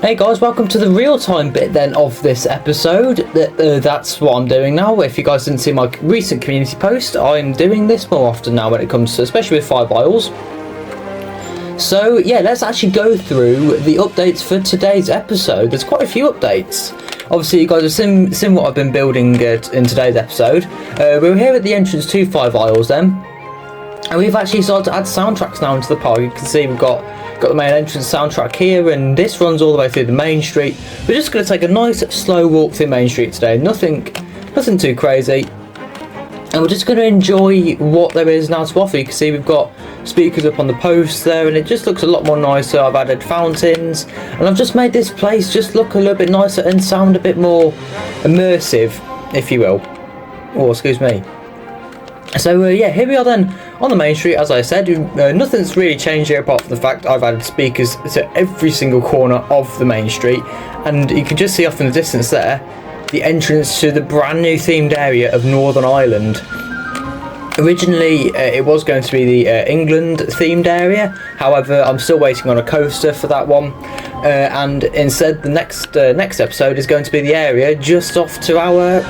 Hey guys, welcome to the real-time bit then of this episode. That's what I'm doing now. If you guys didn't see my recent community post, I'm doing this more often now when it comes to, especially with 5 isles. So yeah, let's actually go through the updates for today's episode. There's quite a few updates. Obviously you guys have seen what I've been building in today's episode. We're here at the entrance to 5 isles then. And we've actually started to add soundtracks now into the park. You can see we've got the main entrance soundtrack here, and this runs all the way through the main street. We're just going to take a nice slow walk through Main Street today, nothing too crazy, and we're just going to enjoy what there is now to offer. You can see we've got speakers up on the posts there, and it just looks a lot more nicer. I've added fountains, and I've just made this place just look a little bit nicer and sound a bit more immersive, if you will. Oh, excuse me. So yeah, here we are then on the main street. As I said, nothing's really changed here apart from the fact I've added speakers to every single corner of the main street, and you can just see off in the distance there the entrance to the brand new themed area of Northern Ireland. Originally it was going to be the England themed area, however I'm still waiting on a coaster for that one, and instead the next episode is going to be the area just off to our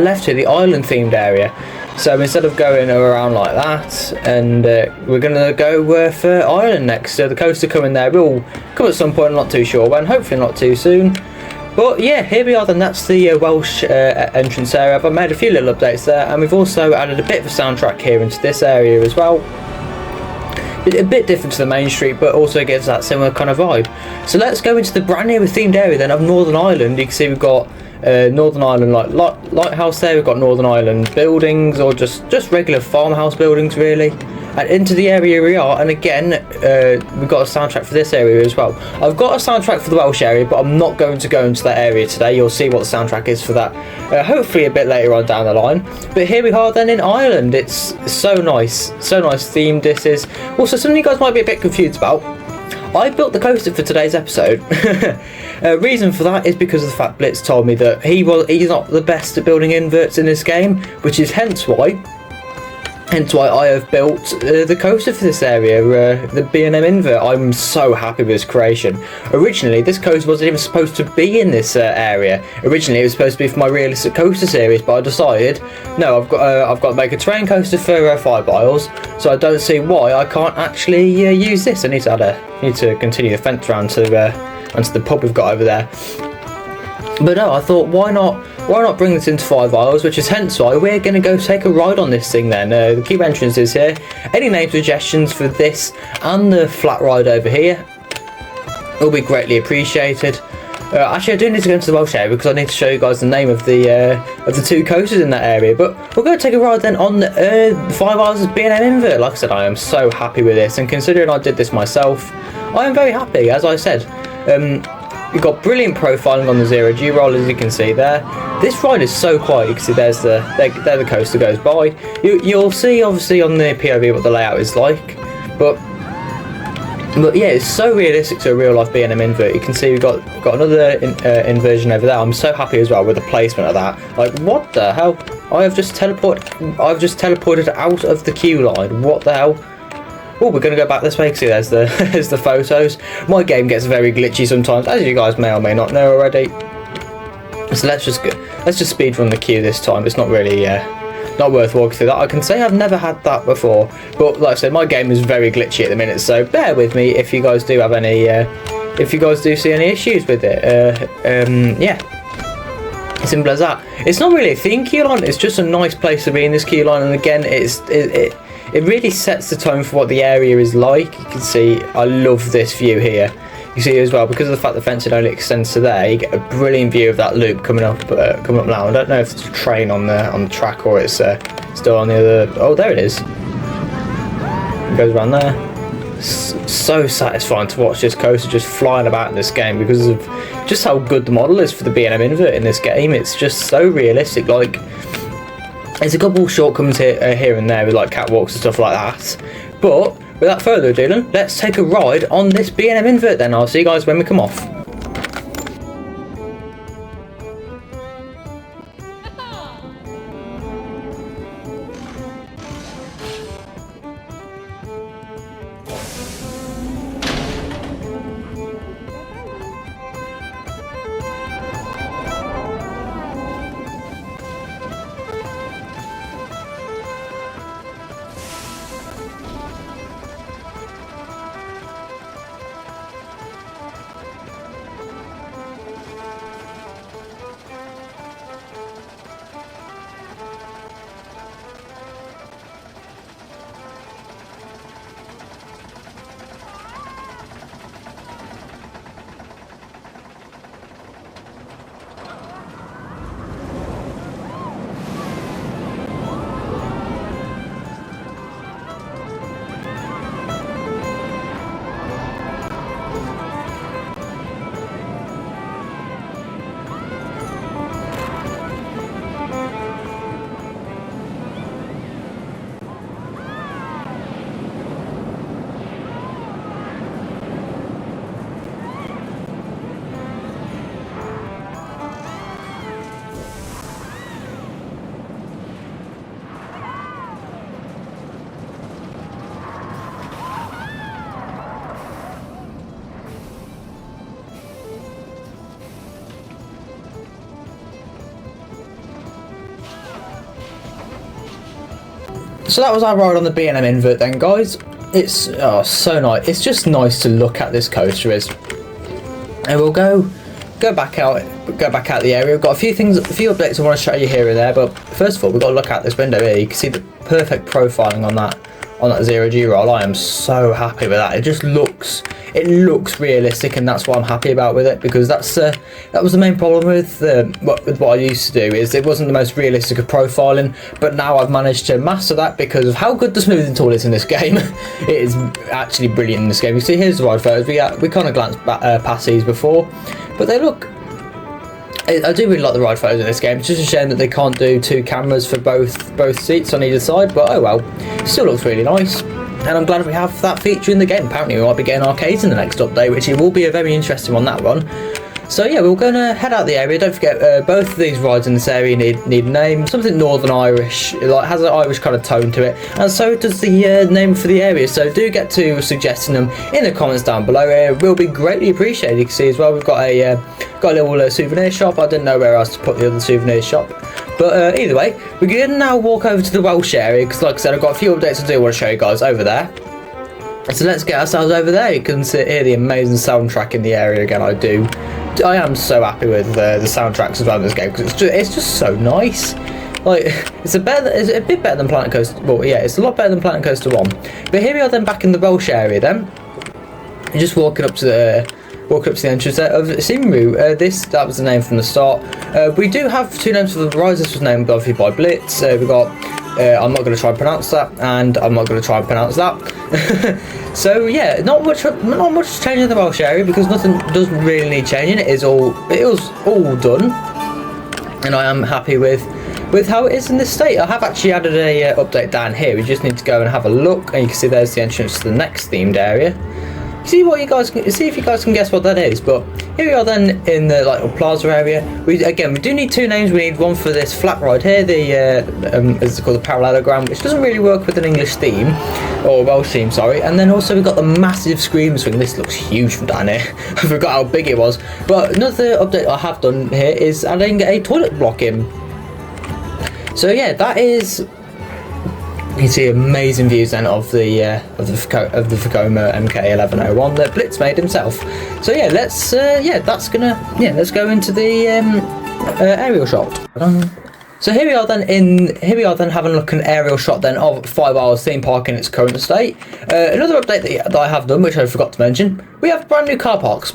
left here, the Ireland themed area. So instead of going around like that, and we're going to go for Ireland next. So the coaster coming there will come at some point, I'm not too sure when, hopefully not too soon. But yeah, here we are then, that's the Welsh entrance area. I've made a few little updates there, and we've also added a bit of a soundtrack here into this area as well. A bit different to the main street, but also gives that similar kind of vibe. So let's go into the brand new themed area then of Northern Ireland. You can see we've got Northern Ireland lighthouse there. We've got Northern Ireland buildings, or just regular farmhouse buildings really, and into the area we are. And again, we've got a soundtrack for this area as well. I've got a soundtrack for the Welsh area, but I'm not going to go into that area today. You'll see what the soundtrack is for that hopefully a bit later on down the line. But here we are then in Ireland. It's so nice themed this is. Also, something you guys might be a bit confused about, I built the coaster for today's episode. Reason for that is because of the fact Blitz told me that he's not the best at building inverts in this game, which is hence why I have built the coaster for this area, the B&M invert. I'm so happy with this creation. Originally, this coaster wasn't even supposed to be in this area. Originally, it was supposed to be for my realistic coaster series, but I decided, no, I've got to make a terrain coaster for 5 isles, so I don't see why I can't actually use this. I need to continue the fence around to onto the pub we've got over there. But no, I thought, why not bring this into 5 isles, which is hence why we're going to go take a ride on this thing then. The keep entrance is here. Any name suggestions for this and the flat ride over here will be greatly appreciated. Actually, I do need to go into the Welsh area because I need to show you guys the name of the 2 coasters in that area. But we're going to take a ride then on the 5 isles B&M invert. Like I said, I am so happy with this, and considering I did this myself, I am very happy. As I said, we've got brilliant profiling on the 0G roll, as you can see there. This ride is so quiet. You can see there the coaster goes by. You'll see obviously on the POV what the layout is like, but yeah, it's so realistic to a real life B&M invert. You can see we've got another inversion over there. I'm so happy as well with the placement of that. Like, what the hell? I've just teleported out of the queue line. What the hell? Oh, we're going to go back this way. See, there's the photos. My game gets very glitchy sometimes, as you guys may or may not know already. So let's just speed run the queue this time. It's not really not worth walking through that. I can say I've never had that before, but like I said, my game is very glitchy at the minute, so bear with me if you guys do have any if you guys do see any issues with it. Yeah, simple as that. It's not really a theme queue line, it's just a nice place to be in this queue line, and again, it really sets the tone for what the area is like. You can see I love this view here. You see as well, because of the fact the fencing only extends to there, you get a brilliant view of that loop coming up now. I don't know if there's a train on the track or it's still on the other. Oh, there it is. It goes around there. So satisfying to watch this coaster just flying about in this game because of just how good the model is for the B&M invert in this game. It's just so realistic. Like, there's a couple shortcomings here and there with like catwalks and stuff like that, but without further ado then, let's take a ride on this B&M invert then. I'll see you guys when we come off. So that was our ride on the B&M invert then, guys. It's so nice. It's just nice to look at, this coaster is. And we'll go back out the area. We've got a few updates I want to show you here and there, but first of all, we've got to look out this window here. You can see the perfect profiling on that 0G roll. I am so happy with that. It looks realistic, and that's what I'm happy about with it, because that was the main problem with what I used to do, is it wasn't the most realistic of profiling, but now I've managed to master that because of how good the smoothing tool is in this game. It is actually brilliant in this game. You see, here's the ride photos. We kind of glanced past these before, but they look. I do really like the ride photos in this game. It's just a shame that they can't do 2 cameras for both seats on either side, but oh well, it still looks really nice. And I'm glad we have that feature in the game. Apparently we might be getting arcades in the next update, which it will be a very interesting one, that one. So yeah, we're going to head out the area. Don't forget, both of these rides in this area need a name. Something Northern Irish, like has an Irish kind of tone to it, and so does the name for the area. So do get to suggesting them in the comments down below. It will be greatly appreciated. You can see as well, we've got a little souvenir shop. I didn't know where else to put the other souvenir shop, but either way, we're going to now walk over to the Welsh area, because like I said, I've got a few updates I do want to show you guys over there. So let's get ourselves over there. You can hear the amazing soundtrack in the area again. I am so happy with the soundtracks as well in this game, because it's just so nice. Like, it's a bit better than Planet Coaster. Well, yeah, it's a lot better than Planet Coaster 1. But here we are then, back in the Welsh area then. You're just walking up to the entrance there of Simru. That was the name from the start. We do have 2 names for the rides. This was named obviously by Blitz. We've got I'm not going to try and pronounce that, and I'm not going to try and pronounce that. So yeah, not much change in the Welsh area, because nothing doesn't really need changing. It was all done, and I am happy with how it is in this state. I have actually added a update down here. We just need to go and have a look, and you can see there's the entrance to the next themed area. See if you guys can guess what that is. But here we are then in the plaza area. We do need 2 names. We need one for this flat ride here, it's called the parallelogram, which doesn't really work with an English theme, or Welsh theme, sorry. And then also we've got the massive scream swing. This looks huge from down here. I forgot how big it was. But another update I have done here is adding a toilet block in. So yeah, that is. You can see amazing views then of the Vekoma MK1101 that Blitz made himself. So yeah, let's go into the aerial shot. So here we are then having a look at an aerial shot then of 5 Isles theme park in its current state. Another update that I have done, which I forgot to mention, we have brand new car parks.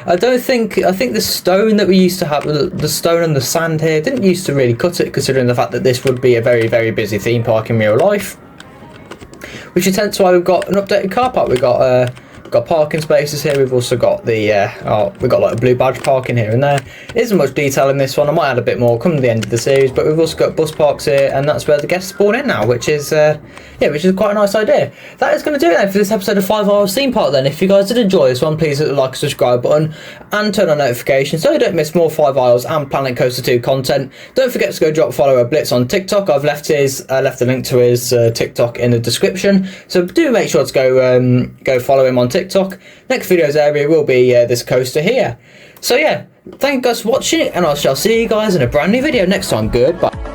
I think the stone that we used to have, the stone and the sand here, didn't used to really cut it, considering the fact that this would be a very, very busy theme park in real life. Which is hence why we've got an updated car park. We've got parking spaces here. We've also got we've got like a blue badge parking here and there. There isn't much detail in this one. I might add a bit more come to the end of the series, but we've also got bus parks here, and that's where the guests spawn in now, which is quite a nice idea. That is going to do it then for this episode of 5 Isles Theme Park then. If you guys did enjoy this one, please hit the like and subscribe button and turn on notifications so you don't miss more 5 Isles and Planet Coaster 2 content. Don't forget to go drop follow a Blitz on TikTok. I've left the link to his TikTok in the description, so do make sure to go follow him on TikTok. Next video's area will be this coaster here. So yeah, thank you guys for watching, and I shall see you guys in a brand new video next time. Goodbye.